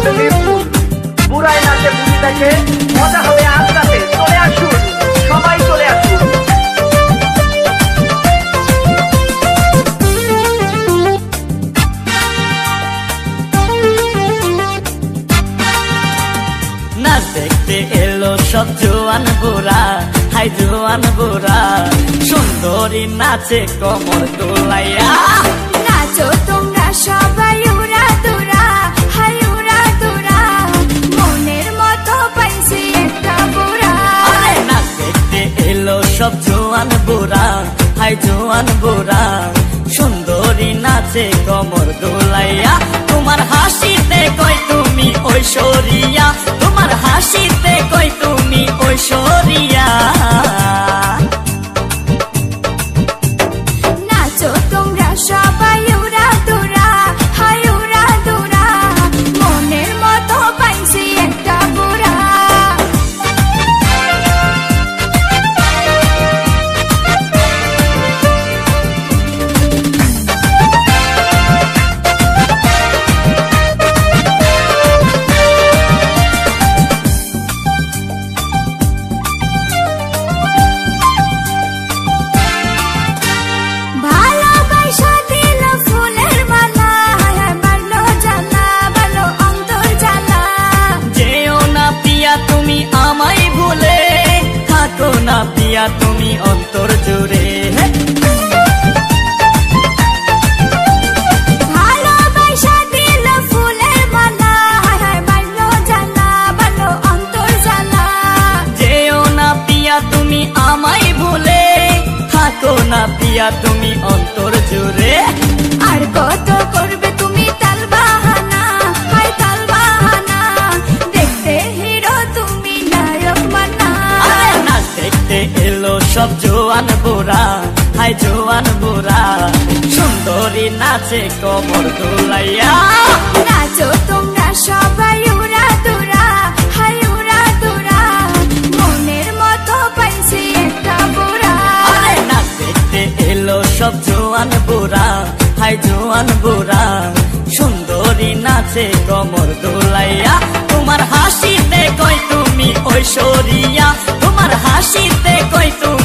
প্রেমের ফুল। বুড়ায় নাচে বুড়ি দেখে, মজা হবে আজ রাতে। চলে আসুন, সবাই চলে আসুন। নাচ দেখতে এলো সব জোয়ান বুড়া, হাই জোয়ান বুড়া, সুন্দরী নাচে কোমর দোলাইয়া। নাচো তোমরা সবাই উড়া দুরা, হাই উড়া দুরা, মনের মতো পাইছি একটা বুড়া। নাচ দেখতে এলো সব জোয়ান বুড়া, হাই জোয়ান বুড়া, সুন্দরী নাচে কোমর দোলাইয়া। তোমার হাসিতে কই তুমি ঐশ্বরিয়া, তোমার হাসিতে কই তুমি ঐশ্বরিয়া। নাচো তোমরা সবাই উড়া দুরা, হাই উড়া দুরা, মনের মতো পাইছি একটা বুড়া। না পিয়া তুমি অন্তর জুড়ে, ভালোবাসা দিল ফুলের মালা, বাড়লো জ্বালা, বাড়লো অন্তর জ্বালা। যেও না পিয়া তুমি আমায় ভুলে, থাকো না পিয়া তুমি অন্তর জুড়ে। আর কত করবে তুমি তাল বাহানা, হাই তাল বাহানা, দেখতে হিরো তুমি নায়ক মানা। নাচ দেখতে এলো সব জোয়ান বুড়া, হাই জোয়ান বুড়া, সুন্দরী নাচে কোমর দোলাইয়া। নাচো তোমরা সবাই উড়া দুরা, হাই উড়া দুরা, মনের মতো পাইছি একটা বুড়া। নাচ দেখতে এলো সব জোয়ান বুড়া, হাই জোয়ান বুড়া, সুন্দরী নাচে কোমর দোলাইয়া। তোমার হাসিতে কই তুমি ঐশ্বরিয়া, তোমার হাসিতে কই তুমি